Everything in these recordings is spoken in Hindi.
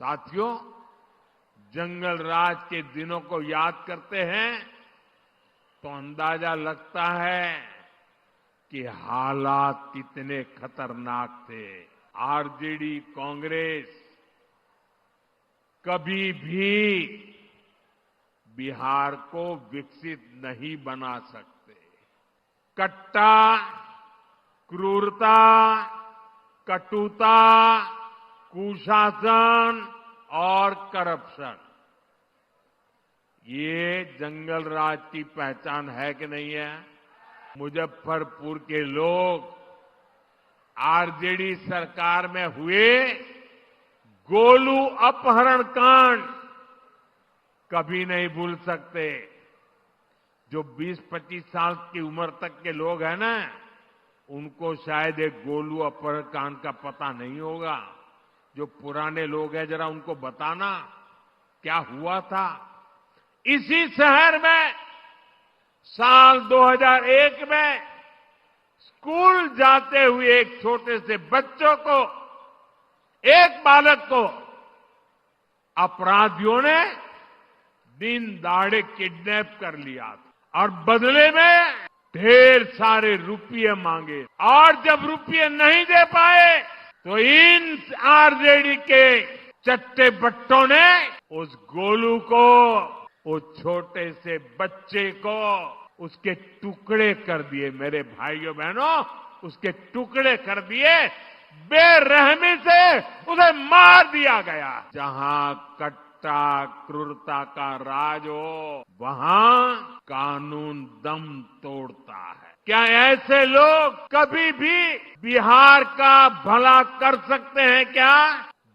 साथियों, जंगल राज के दिनों को याद करते हैं तो अंदाजा लगता है कि हालात कितने खतरनाक थे। आरजेडी, कांग्रेस कभी भी बिहार को विकसित नहीं बना सकते। कट्टा, क्रूरता, कटुता, कुशासन और करप्शन, ये जंगल राज की पहचान है कि नहीं है? मुजफ्फरपुर के लोग आरजेडी सरकार में हुए गोलू अपहरण कांड कभी नहीं भूल सकते। जो 20-25 साल की उम्र तक के लोग हैं ना, उनको शायद एक गोलू अपहरण कांड का पता नहीं होगा। जो पुराने लोग हैं, जरा उनको बताना क्या हुआ था। इसी शहर में साल 2001 में स्कूल जाते हुए एक छोटे से बच्चों को, एक बालक को अपराधियों ने दिन दहाड़े किडनैप कर लिया था और बदले में ढेर सारे रुपये मांगे। और जब रुपये नहीं दे पाए तो इन आरजेडी के चट्टे बट्टों ने उस गोलू को, उस छोटे से बच्चे को उसके टुकड़े कर दिए। मेरे भाइयों बहनों, उसके टुकड़े कर दिए। बेरहमी से उसे मार दिया गया। जहां कट्टा, क्रूरता का राज हो, वहां कानून दम तोड़ता है। क्या ऐसे लोग कभी भी बिहार का भला कर सकते हैं क्या?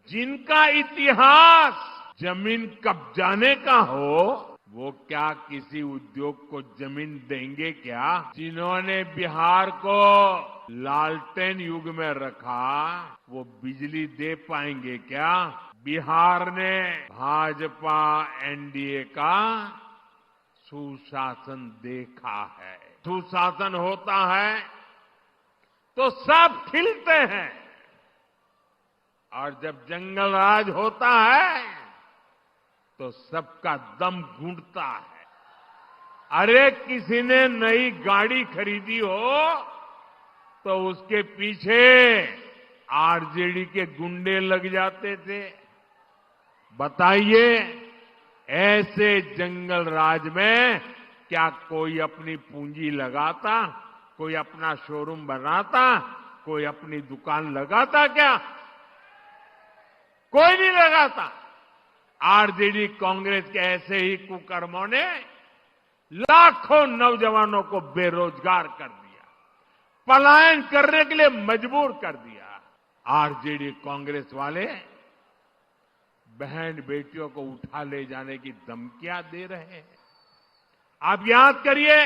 जिनका इतिहास जमीन कब्जाने का हो, वो क्या किसी उद्योग को जमीन देंगे क्या? जिन्होंने बिहार को लालटेन युग में रखा, वो बिजली दे पाएंगे क्या? बिहार ने भाजपा एनडीए का सुशासन देखा है। सुशासन होता है तो सब खिलते हैं, और जब जंगल राज होता है तो सबका दम घुटता है। अरे किसी ने नई गाड़ी खरीदी हो तो उसके पीछे आरजेडी के गुंडे लग जाते थे। बताइए, ऐसे जंगल राज में क्या कोई अपनी पूंजी लगाता? कोई अपना शोरूम बनाता? कोई अपनी दुकान लगाता क्या? कोई नहीं लगाता। आरजेडी, कांग्रेस के ऐसे ही कुकर्मों ने लाखों नौजवानों को बेरोजगार कर दिया, पलायन करने के लिए मजबूर कर दिया। आरजेडी, कांग्रेस वाले बहन बेटियों को उठा ले जाने की धमकियां दे रहे हैं। आप याद करिए,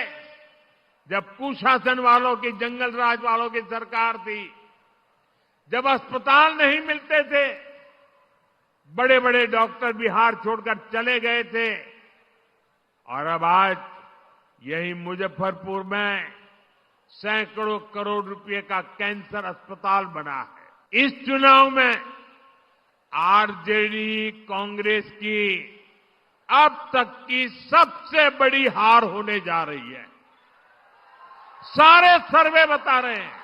जब कुशासन वालों की, जंगल राज वालों की सरकार थी, जब अस्पताल नहीं मिलते थे, बड़े बड़े डॉक्टर बिहार छोड़कर चले गए थे, और अब आज यही मुजफ्फरपुर में सैकड़ों करोड़ रुपए का कैंसर अस्पताल बना है। इस चुनाव में आरजेडी, कांग्रेस की अब तक की सबसे बड़ी हार होने जा रही है। सारे सर्वे बता रहे हैं,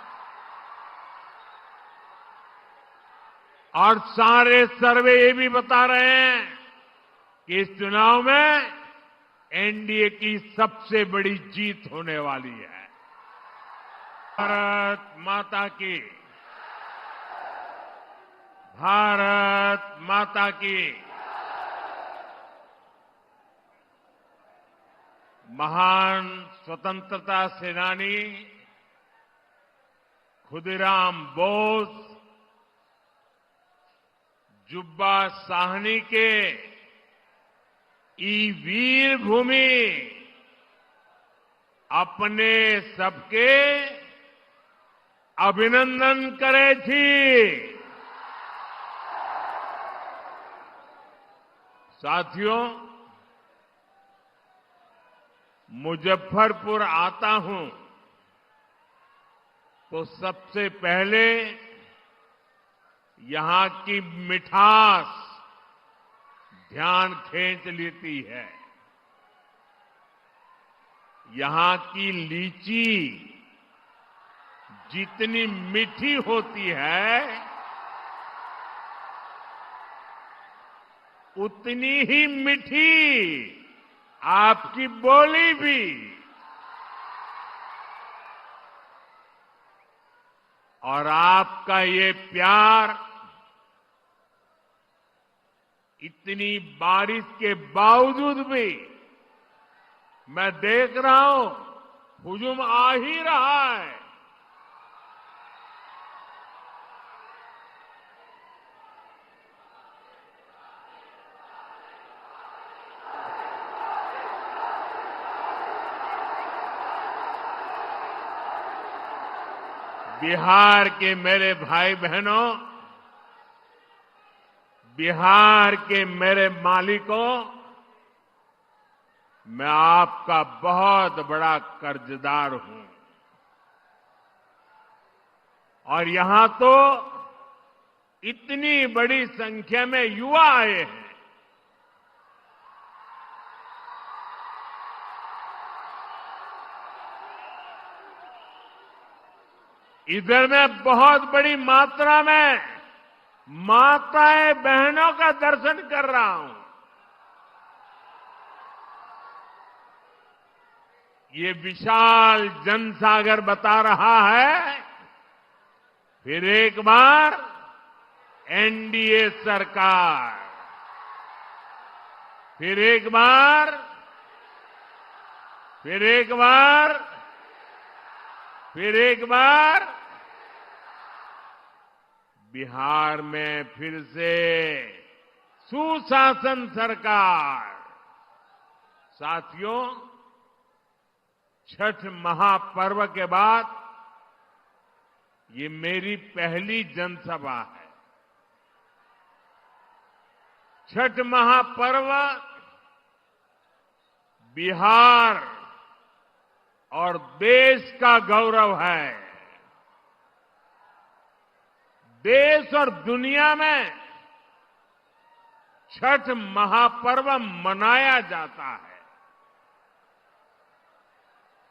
और सारे सर्वे ये भी बता रहे हैं कि इस चुनाव में एनडीए की सबसे बड़ी जीत होने वाली है। भारत माता की, भारत माता की। महान स्वतंत्रता सेनानी खुदीराम बोस, जुब्बा साहनी के ई वीर भूमि अपने सबके अभिनंदन करे थी। साथियों, मुजफ्फरपुर आता हूं तो सबसे पहले यहां की मिठास, ध्यान खींच लेती है। यहां की लीची जितनी मीठी होती है उतनी ही मीठी आपकी बोली भी। और आपका ये प्यार इतनी बारिश के बावजूद भी मैं देख रहा हूं हुजूम आ ही रहा है। बिहार के मेरे भाई बहनों, बिहार के मेरे मालिकों, मैं आपका बहुत बड़ा कर्जदार हूं। और यहां तो इतनी बड़ी संख्या में युवा आए हैं। इधर में बहुत बड़ी मात्रा में माताएं बहनों का दर्शन कर रहा हूं। ये विशाल जनसागर बता रहा है फिर एक बार एनडीए सरकार, फिर एक बार, फिर एक बार, फिर एक बार बिहार में फिर से सुशासन सरकार। साथियों, छठ महापर्व के बाद ये मेरी पहली जनसभा है। छठ महापर्व बिहार और देश का गौरव है। देश और दुनिया में छठ महापर्व मनाया जाता है।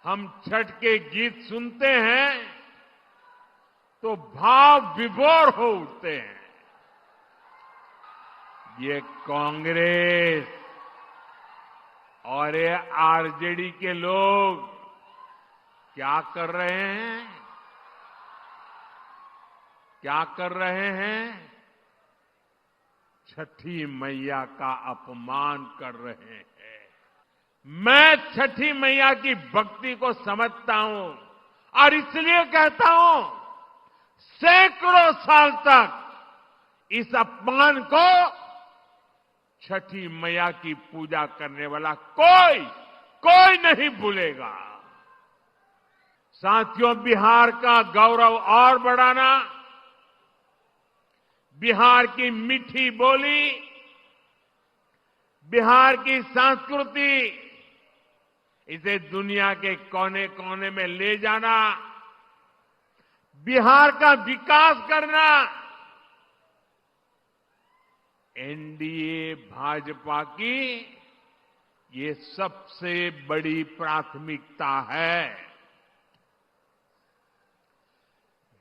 हम छठ के गीत सुनते हैं तो भाव विभोर हो उठते हैं। ये कांग्रेस और ये आरजेडी के लोग क्या कर रहे हैं? क्या कर रहे हैं? छठी मैया का अपमान कर रहे हैं। मैं छठी मैया की भक्ति को समझता हूं और इसलिए कहता हूं सैकड़ों साल तक इस अपमान को छठी मैया की पूजा करने वाला कोई नहीं भूलेगा। साथियों, बिहार का गौरव और बढ़ाना, बिहार की मीठी बोली, बिहार की संस्कृति, इसे दुनिया के कोने कोने में ले जाना, बिहार का विकास करना, एनडीए भाजपा की ये सबसे बड़ी प्राथमिकता है।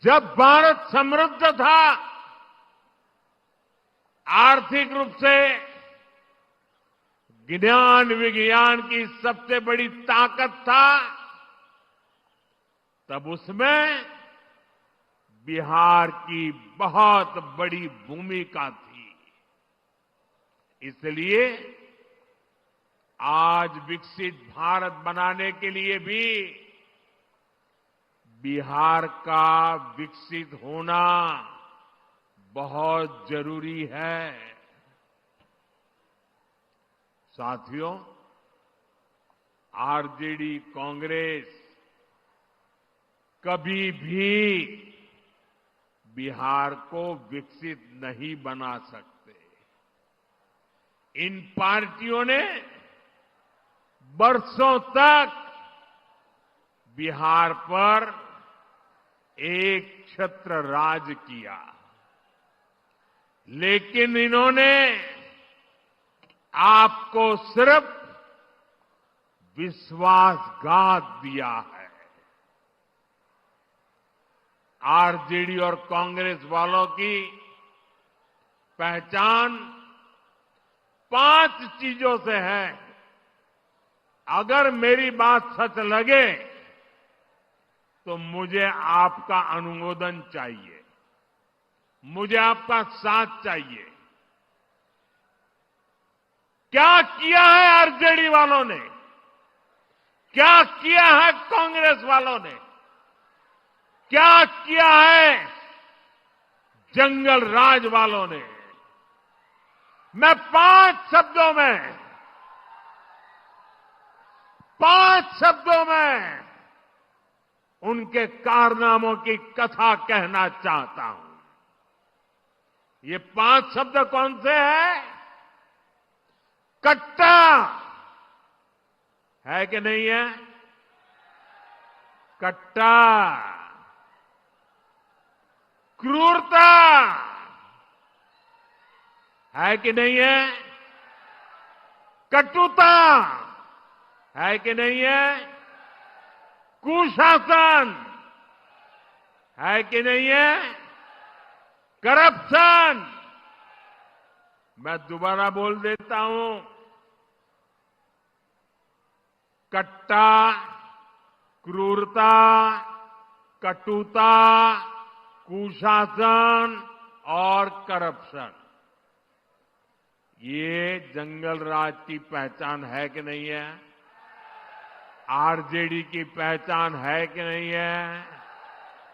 जब भारत समृद्ध था, आर्थिक रूप से ज्ञान विज्ञान की सबसे बड़ी ताकत था, तब उसमें बिहार की बहुत बड़ी भूमिका थी। इसलिए आज विकसित भारत बनाने के लिए भी बिहार का विकसित होना बहुत जरूरी है। साथियों, आरजेडी कांग्रेस कभी भी बिहार को विकसित नहीं बना सकते। इन पार्टियों ने बरसों तक बिहार पर एक छत्र राज किया, लेकिन इन्होंने आपको सिर्फ विश्वासघात दिया है। आरजेडी और कांग्रेस वालों की पहचान 5 चीजों से है। अगर मेरी बात सच लगे तो मुझे आपका अनुमोदन चाहिए, मुझे आपका साथ चाहिए। क्या किया है आरजेडी वालों ने, क्या किया है कांग्रेस वालों ने, क्या किया है जंगल राज वालों ने? मैं 5 शब्दों में उनके कारनामों की कथा कहना चाहता हूं। ये 5 शब्द कौन से हैं? कट्टा है कि नहीं है? कट्टा, क्रूरता है कि नहीं है? कटुता है कि नहीं है? कुशासन है कि नहीं है? करप्शन। मैं दोबारा बोल देता हूं, कट्टा, क्रूरता, कटुता, कुशासन और करप्शन, ये जंगल राज की पहचान है कि नहीं है? आरजेडी की पहचान है कि नहीं है?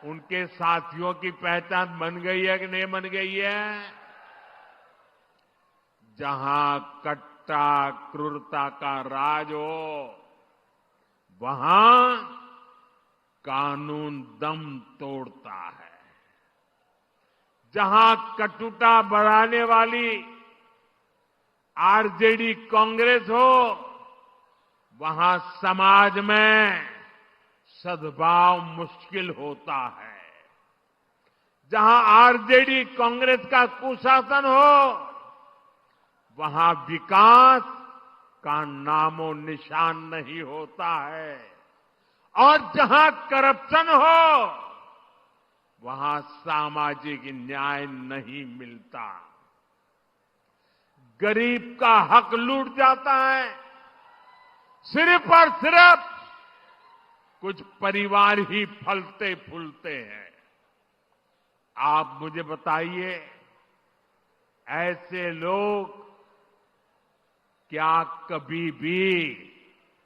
उनके साथियों की पहचान बन गई है कि नहीं बन गई है? जहां कट्टा क्रूरता का राज हो, वहां कानून दम तोड़ता है। जहां कटुता बढ़ाने वाली आरजेडी कांग्रेस हो, वहां समाज में सद्भाव मुश्किल होता है। जहां आरजेडी कांग्रेस का कुशासन हो, वहां विकास का नामो निशान नहीं होता है। और जहां करप्शन हो, वहां सामाजिक न्याय नहीं मिलता। गरीब का हक लूट जाता है। सिर्फ और सिर्फ कुछ परिवार ही फलते फूलते हैं। आप मुझे बताइए, ऐसे लोग क्या कभी भी,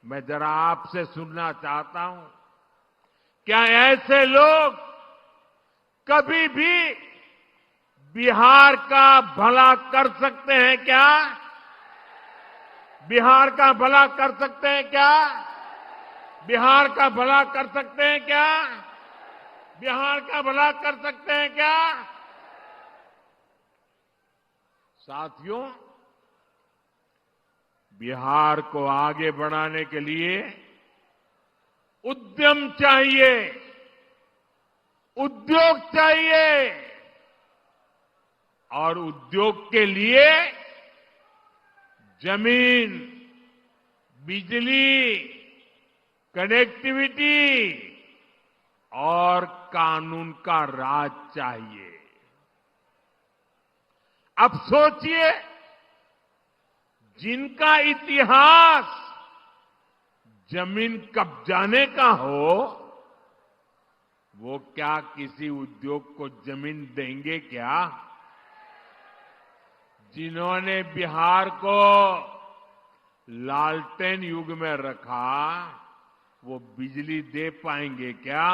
मैं जरा आपसे सुनना चाहता हूं, क्या ऐसे लोग कभी भी बिहार का भला कर सकते हैं क्या? बिहार का भला कर सकते हैं क्या? बिहार का भला कर सकते हैं क्या? बिहार का भला कर सकते हैं क्या? साथियों, बिहार को आगे बढ़ाने के लिए उद्यम चाहिए, उद्योग चाहिए, और उद्योग के लिए जमीन, बिजली, कनेक्टिविटी और कानून का राज चाहिए। अब सोचिए, जिनका इतिहास जमीन कब्जाने का हो, वो क्या किसी उद्योग को जमीन देंगे क्या? जिन्होंने बिहार को लालटेन युग में रखा, वो बिजली दे पाएंगे क्या?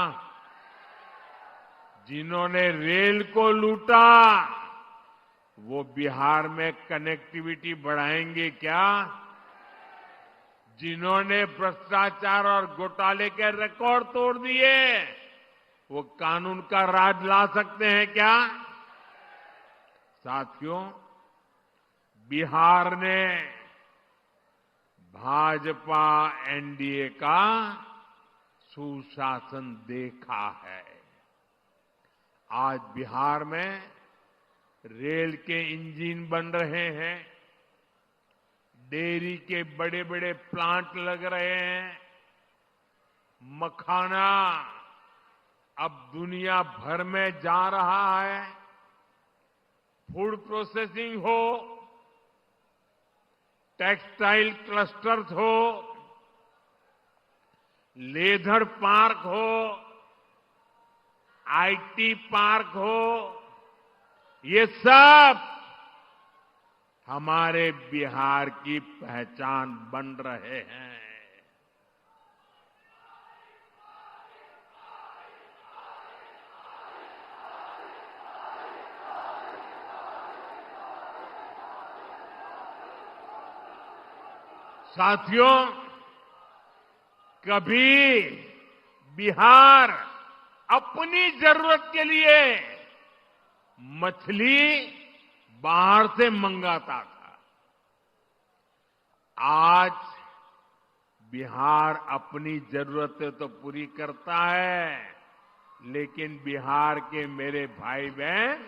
जिन्होंने रेल को लूटा, वो बिहार में कनेक्टिविटी बढ़ाएंगे क्या? जिन्होंने भ्रष्टाचार और घोटाले के रिकॉर्ड तोड़ दिए, वो कानून का राज ला सकते हैं क्या? साथियों, बिहार ने भाजपा एनडीए का सुशासन देखा है। आज बिहार में रेल के इंजन बन रहे हैं, डेयरी के बड़े बड़े प्लांट लग रहे हैं। मखाना अब दुनिया भर में जा रहा है। फूड प्रोसेसिंग हो, टेक्सटाइल क्लस्टर्स हो, लेदर पार्क हो, आईटी पार्क हो, ये सब हमारे बिहार की पहचान बन रहे हैं। साथियों, कभी बिहार अपनी जरूरत के लिए मछली बाहर से मंगाता था। आज बिहार अपनी जरूरतें तो पूरी करता है, लेकिन बिहार के मेरे भाई बहन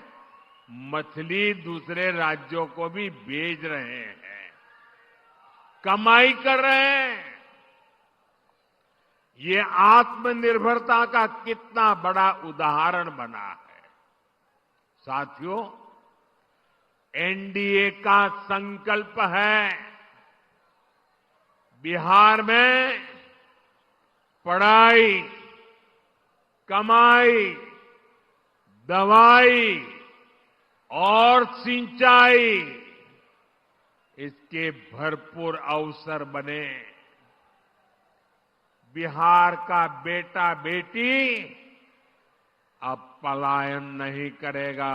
मछली दूसरे राज्यों को भी भेज रहे हैं, कमाई कर रहे हैं। ये आत्मनिर्भरता का कितना बड़ा उदाहरण बना है। साथियों, एनडीए का संकल्प है बिहार में पढ़ाई, कमाई, दवाई और सिंचाई, इसके भरपूर अवसर बने। बिहार का बेटा बेटी अब पलायन नहीं करेगा,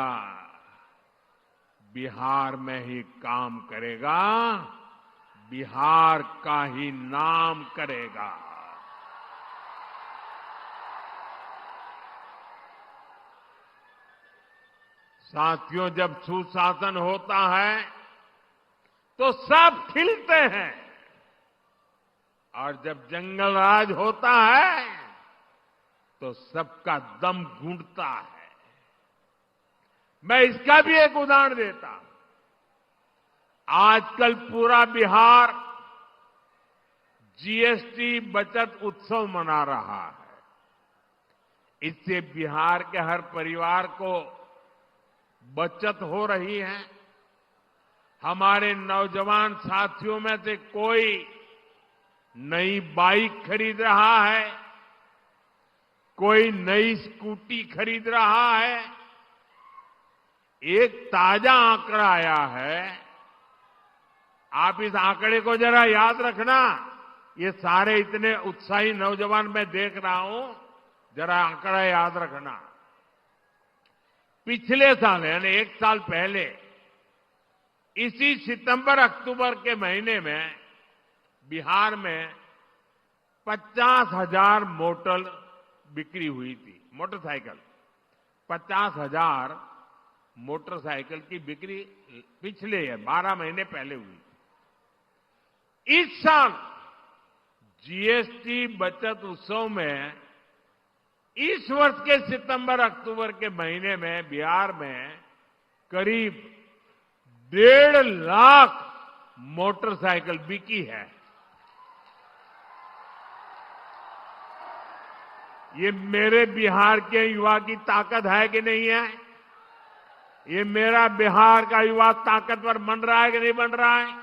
बिहार में ही काम करेगा, बिहार का ही नाम करेगा। साथियों, जब सुशासन होता है तो सब खिलते हैं, और जब जंगल राज होता है तो सबका दम घुटता है। मैं इसका भी एक उदाहरण देता हूं। आजकल पूरा बिहार जीएसटी बचत उत्सव मना रहा है। इससे बिहार के हर परिवार को बचत हो रही है। हमारे नौजवान साथियों में से कोई नई बाइक खरीद रहा है, कोई नई स्कूटी खरीद रहा है। एक ताजा आंकड़ा आया है, आप इस आंकड़े को जरा याद रखना। ये सारे इतने उत्साही नौजवान मैं देख रहा हूं, जरा आंकड़ा याद रखना। पिछले साल यानी एक साल पहले इसी सितंबर अक्टूबर के महीने में बिहार में 50,000 मोटर बिक्री हुई थी। मोटरसाइकिल 50,000 मोटरसाइकिल की बिक्री पिछले 12 महीने पहले हुई थी। इस साल जीएसटी बचत उत्सव में इस वर्ष के सितंबर अक्टूबर के महीने में बिहार में करीब 1.5 लाख मोटरसाइकिल बिकी है। ये मेरे बिहार के युवा की ताकत है कि नहीं है? ये मेरा बिहार का युवा ताकतवर बन रहा है कि नहीं बन रहा है?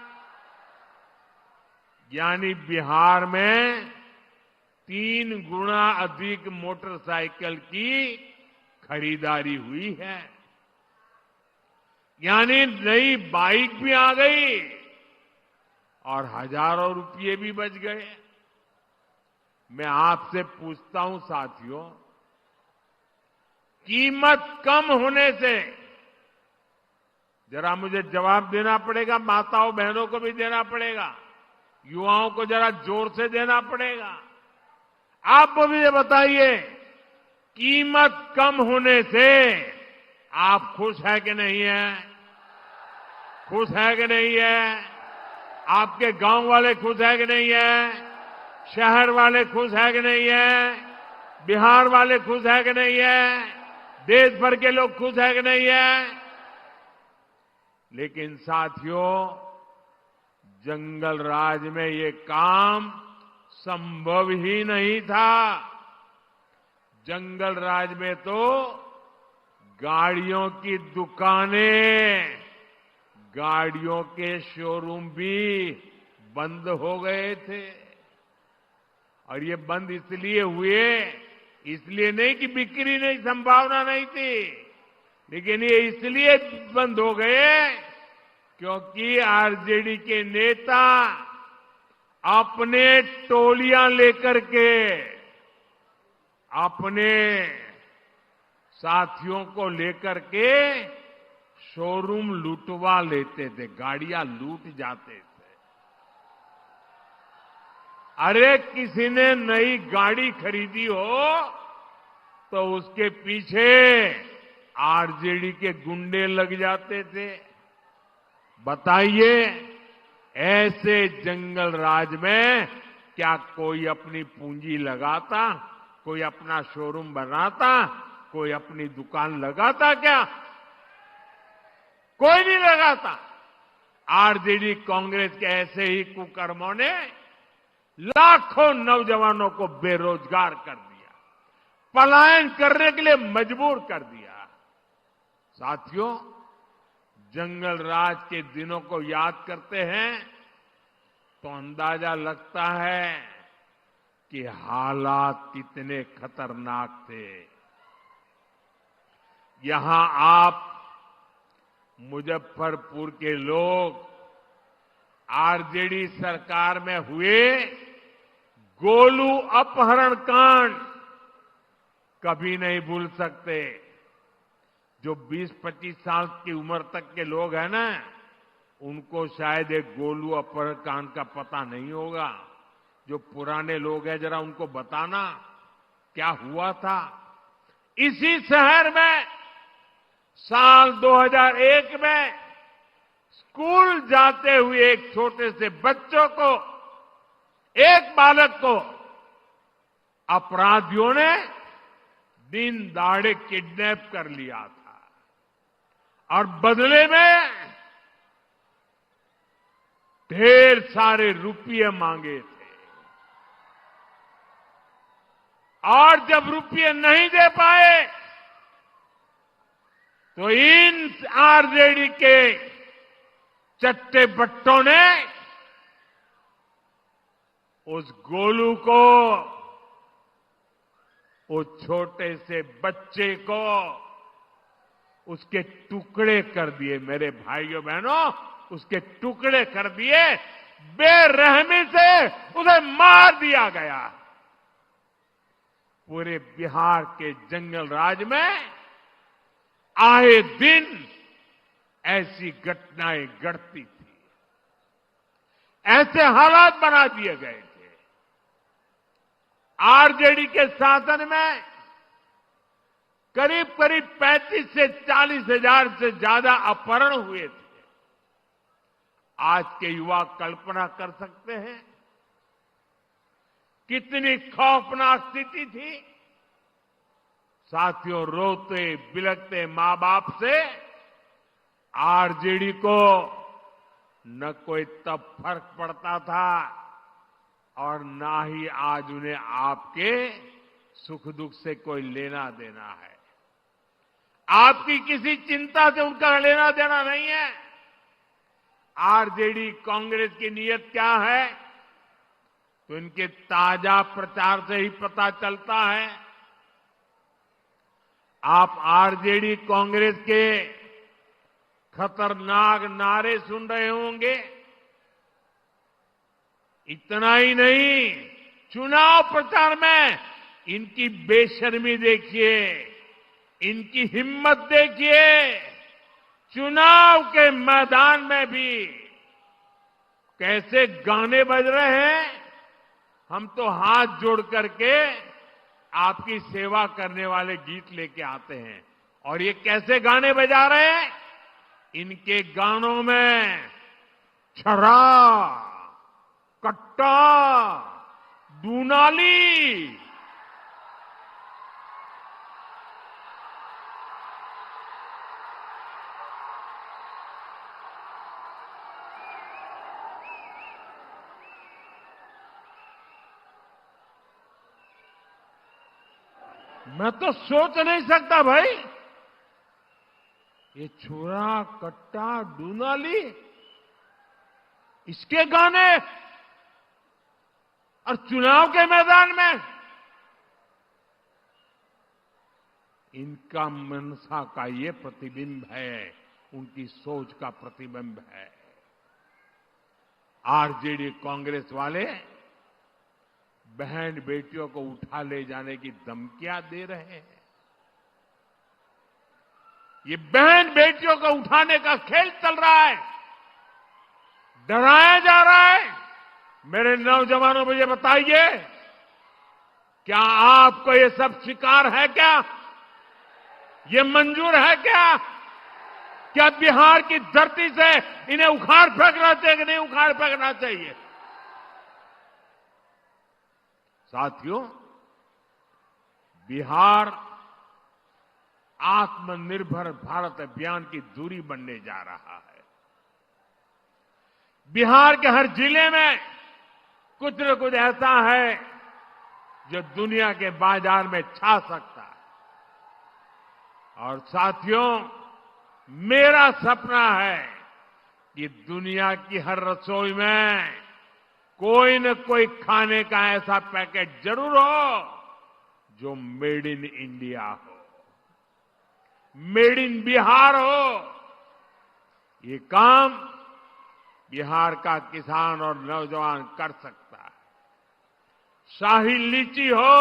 यानी बिहार में 3 गुना अधिक मोटरसाइकिल की खरीदारी हुई है। यानी नई बाइक भी आ गई और हजारों रुपये भी बच गए। मैं आपसे पूछता हूं साथियों, कीमत कम होने से, जरा मुझे जवाब देना पड़ेगा, माताओं बहनों को भी देना पड़ेगा, युवाओं को जरा जोर से देना पड़ेगा। आप मुझे बताइए, कीमत कम होने से आप खुश है कि नहीं है? खुश है कि नहीं है? आपके गांव वाले खुश है कि नहीं है? शहर वाले खुश है कि नहीं है? बिहार वाले खुश है कि नहीं है? देश भर के लोग खुश है कि नहीं है? लेकिन साथियों, जंगल राज में ये काम संभव ही नहीं था। जंगल राज में तो गाड़ियों की दुकानें, गाड़ियों के शोरूम भी बंद हो गए थे। और ये बंद इसलिए हुए, इसलिए नहीं कि बिक्री नहीं, संभावना नहीं थी, लेकिन ये इसलिए बंद हो गए क्योंकि आरजेडी के नेता अपने टोलियां लेकर के अपने साथियों को लेकर के शोरूम लूटवा लेते थे, गाड़ियां लूट जाते थे। अरे किसी ने नई गाड़ी खरीदी हो तो उसके पीछे आरजेडी के गुंडे लग जाते थे। बताइए, ऐसे जंगल राज में क्या कोई अपनी पूंजी लगाता, कोई अपना शोरूम बनाता, कोई अपनी दुकान लगाता? क्या कोई नहीं लगाता। आरजेडी कांग्रेस के ऐसे ही कुकर्मों ने लाखों नौजवानों को बेरोजगार कर दिया, पलायन करने के लिए मजबूर कर दिया। साथियों, जंगल राज के दिनों को याद करते हैं तो अंदाजा लगता है कि हालात कितने खतरनाक थे। यहां आप मुजफ्फरपुर के लोग आरजेडी सरकार में हुए गोलू अपहरण कांड कभी नहीं भूल सकते। जो 20-25 साल की उम्र तक के लोग हैं ना, उनको शायद एक गोलू अपहरण कांड का पता नहीं होगा। जो पुराने लोग हैं, जरा उनको बताना क्या हुआ था। इसी शहर में साल 2001 में स्कूल जाते हुए एक छोटे से बच्चों को, एक बालक को अपराधियों ने दिन दहाड़े किडनैप कर लिया था और बदले में ढेर सारे रुपये मांगे थे। और जब रुपये नहीं दे पाए तो इन आरजेडी के चट्टे बट्टों ने उस गोलू को, उस छोटे से बच्चे को उसके टुकड़े कर दिए। मेरे भाइयों बहनों, उसके टुकड़े कर दिए, बेरहमी से उसे मार दिया गया। पूरे बिहार के जंगल राज में आए दिन ऐसी घटनाएं घटती थी, ऐसे हालात बना दिए गए थे। आरजेडी के शासन में करीब करीब 35 से 40 हजार से ज्यादा अपहरण हुए थे। आज के युवा कल्पना कर सकते हैं कितनी खौफनाक स्थिति थी। साथियों, रोते बिलखते मां बाप से आरजेडी को न कोई तब फर्क पड़ता था और ना ही आज उन्हें आपके सुख दुख से कोई लेना देना है। आपकी किसी चिंता से उनका लेना देना नहीं है। आरजेडी कांग्रेस की नीयत क्या है तो इनके ताजा प्रचार से ही पता चलता है। आप आरजेडी कांग्रेस के खतरनाक नारे सुन रहे होंगे। इतना ही नहीं, चुनाव प्रचार में इनकी बेशर्मी देखिए, इनकी हिम्मत देखिए। चुनाव के मैदान में भी कैसे गाने बज रहे हैं। हम तो हाथ जोड़ करके आपकी सेवा करने वाले गीत लेके आते हैं, और ये कैसे गाने बजा रहे हैं। इनके गानों में छरा, कट्टा, दूनाली, मैं तो सोच नहीं सकता भाई, ये छुरा कट्टा डूनाली, इसके गाने और चुनाव के मैदान में, इनका मनसा का ये प्रतिबिंब है, उनकी सोच का प्रतिबिंब है। आरजेडी कांग्रेस वाले बहन बेटियों को उठा ले जाने की धमकियां दे रहे हैं। ये बहन बेटियों को उठाने का खेल चल रहा है, डराया जा रहा है। मेरे नौजवानों मुझे बताइए, क्या आपको ये सब स्वीकार है? क्या ये मंजूर है? क्या बिहार की धरती से इन्हें उखाड़ फेंकना चाहिए कि नहीं उखाड़ फेंकना चाहिए? साथियों, बिहार आत्मनिर्भर भारत अभियान की धुरी बनने जा रहा है। बिहार के हर जिले में कुछ न कुछ ऐसा है जो दुनिया के बाजार में छा सकता है। और साथियों, मेरा सपना है कि दुनिया की हर रसोई में कोई न कोई खाने का ऐसा पैकेट जरूर हो जो मेड इन इंडिया हो, मेड इन बिहार हो। ये काम बिहार का किसान और नौजवान कर सकता है। शाही लीची हो,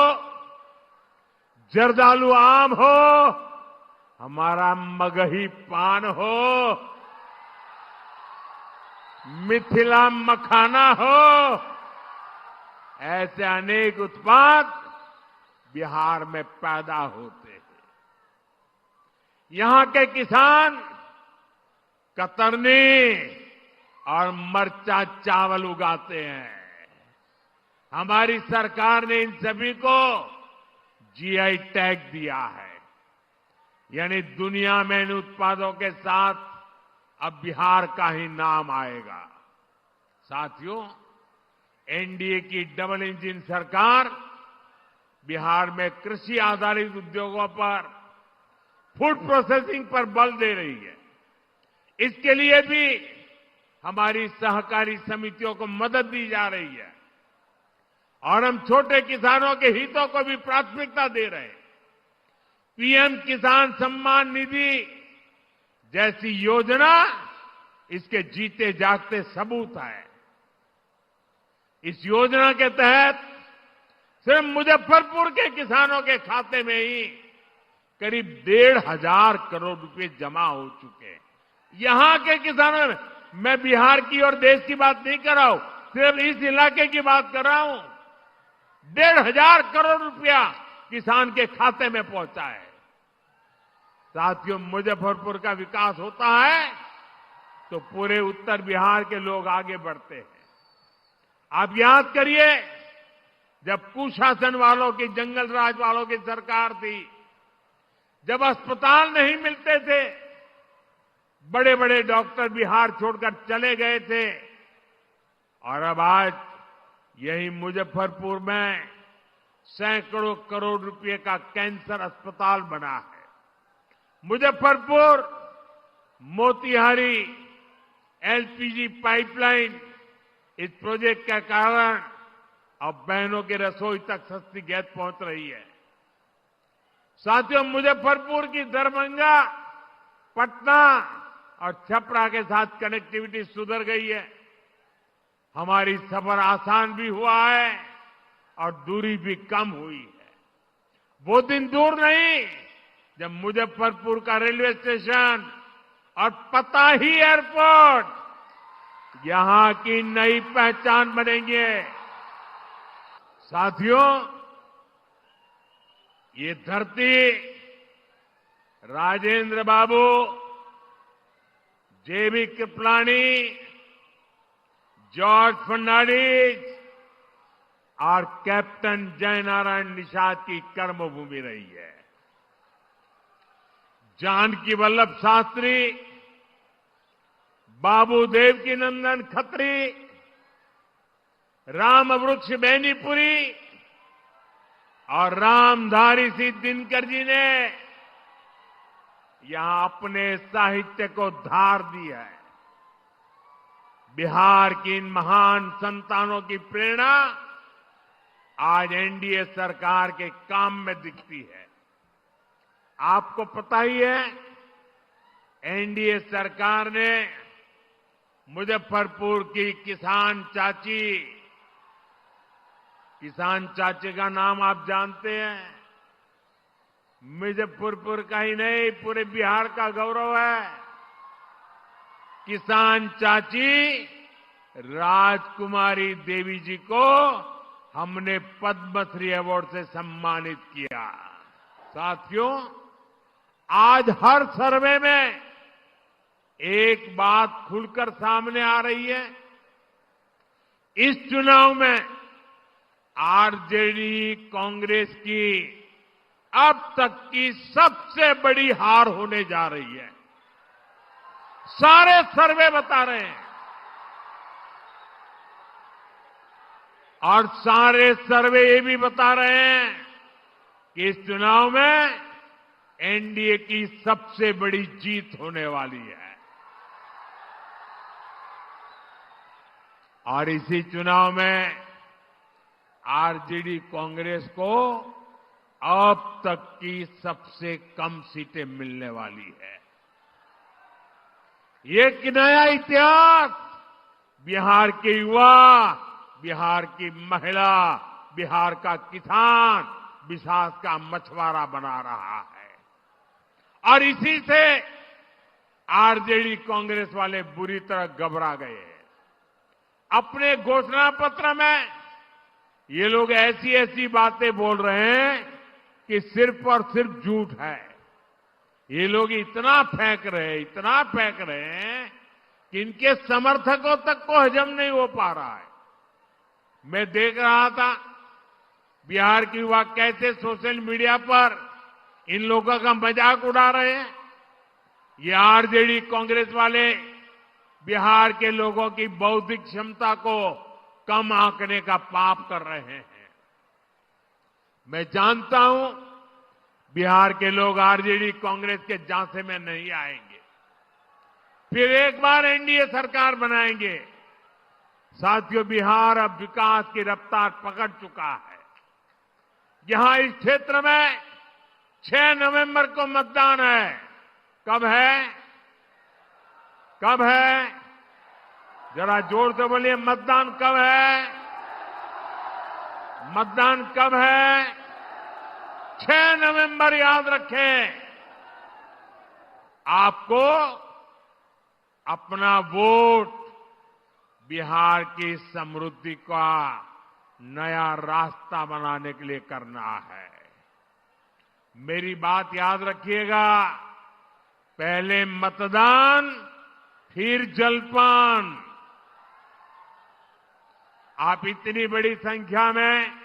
जर्दालू आम हो, हमारा मगही पान हो, मिथिला मखाना हो, ऐसे अनेक उत्पाद बिहार में पैदा होते हैं। यहां के किसान कतरनी और मरचा चावल उगाते हैं। हमारी सरकार ने इन सभी को जीआई टैग दिया है, यानी दुनिया में इन उत्पादों के साथ अब बिहार का ही नाम आएगा। साथियों, एनडीए की डबल इंजन सरकार बिहार में कृषि आधारित उद्योगों पर, फूड प्रोसेसिंग पर बल दे रही है। इसके लिए भी हमारी सहकारी समितियों को मदद दी जा रही है और हम छोटे किसानों के हितों को भी प्राथमिकता दे रहे हैं। पीएम किसान सम्मान निधि जैसी योजना इसके जीते जागते सबूत है। इस योजना के तहत सिर्फ मुजफ्फरपुर के किसानों के खाते में ही करीब 1,500 करोड़ रुपए जमा हो चुके हैं। यहां के किसानों में, मैं बिहार की और देश की बात नहीं कर रहा हूं, सिर्फ इस इलाके की बात कर रहा हूं। 1,500 करोड़ रुपया किसान के खाते में पहुंचा है। साथियों, मुजफ्फरपुर का विकास होता है तो पूरे उत्तर बिहार के लोग आगे बढ़ते हैं। आप याद करिए, जब कुशासन वालों की, जंगल राज वालों की सरकार थी, जब अस्पताल नहीं मिलते थे, बड़े बड़े डॉक्टर बिहार छोड़कर चले गए थे, और अब आज यही मुजफ्फरपुर में सैकड़ों करोड़ रुपए का कैंसर अस्पताल बना है। मुजफ्फरपुर मोतिहारी एलपीजी पाइपलाइन, इस प्रोजेक्ट के कारण अब बहनों की रसोई तक सस्ती गैस पहुंच रही है। साथियों, मुजफ्फरपुर की दरभंगा, पटना और छपरा के साथ कनेक्टिविटी सुधर गई है। हमारी सफर आसान भी हुआ है और दूरी भी कम हुई है। वो दिन दूर नहीं जब मुजफ्फरपुर का रेलवे स्टेशन और पताही एयरपोर्ट यहां की नई पहचान बनेंगे। साथियों, ये धरती राजेंद्र बाबू, जेबी कृपलानी, जॉर्ज फर्नांडिस और कैप्टन जयनारायण निषाद की कर्मभूमि रही है। जानकी वल्लभ शास्त्री, बाबू देवकी नंदन खत्री, राम वृक्ष बेनीपुरी और रामधारी सिंह दिनकर जी ने यहां अपने साहित्य को धार दी है। बिहार की इन महान संतानों की प्रेरणा आज एनडीए सरकार के काम में दिखती है। आपको पता ही है, एनडीए सरकार ने मुजफ्फरपुर की किसान चाची का नाम आप जानते हैं। मुजफ्फरपुर का ही नहीं, पूरे बिहार का गौरव है। किसान चाची राजकुमारी देवी जी को हमने पद्मश्री अवार्ड से सम्मानित किया। साथियों, आज हर सर्वे में एक बात खुलकर सामने आ रही है। इस चुनाव में आरजेडी कांग्रेस की अब तक की सबसे बड़ी हार होने जा रही है। सारे सर्वे बता रहे हैं और सारे सर्वे ये भी बता रहे हैं कि इस चुनाव में एनडीए की सबसे बड़ी जीत होने वाली है। और इसी चुनाव में आरजेडी कांग्रेस को अब तक की सबसे कम सीटें मिलने वाली है। ये एक नया इतिहास बिहार के युवा, बिहार की महिला, बिहार का किसान, बिहार का मछुआरा बना रहा है। और इसी से आरजेडी कांग्रेस वाले बुरी तरह घबरा गए हैं। अपने घोषणा पत्र में ये लोग ऐसी ऐसी बातें बोल रहे हैं कि सिर्फ और सिर्फ झूठ है। ये लोग इतना फेंक रहे हैं कि इनके समर्थकों तक को हजम नहीं हो पा रहा है। मैं देख रहा था बिहार के युवा कैसे सोशल मीडिया पर इन लोगों का मजाक उड़ा रहे हैं। ये आरजेडी कांग्रेस वाले बिहार के लोगों की बौद्धिक क्षमता को कम आंकने का पाप कर रहे हैं। मैं जानता हूं बिहार के लोग आरजेडी कांग्रेस के झांसे में नहीं आएंगे, फिर एक बार एनडीए सरकार बनाएंगे। साथियों, बिहार अब विकास की रफ्तार पकड़ चुका है। यहां इस क्षेत्र में 6 नवंबर को मतदान है। कब है? कब है? जरा जोर से बोलिए, मतदान कब है? मतदान कब है? 6 नवंबर याद रखें। आपको अपना वोट बिहार की समृद्धि का नया रास्ता बनाने के लिए करना है। मेरी बात याद रखिएगा, पहले मतदान फिर जलपान। आप इतनी बड़ी संख्या में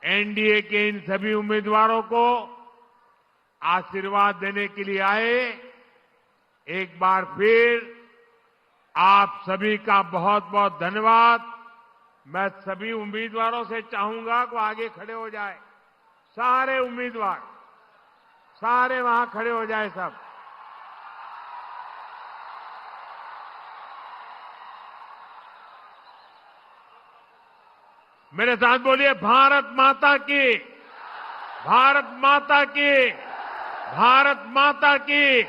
एनडीए के इन सभी उम्मीदवारों को आशीर्वाद देने के लिए आए। एक बार फिर आप सभी का बहुत बहुत धन्यवाद। मैं सभी उम्मीदवारों से चाहूंगा कि आगे खड़े हो जाए। सारे उम्मीदवार, सारे वहां खड़े हो जाए सब। मेरे साथ बोलिए, भारत माता की, भारत माता की, भारत माता की।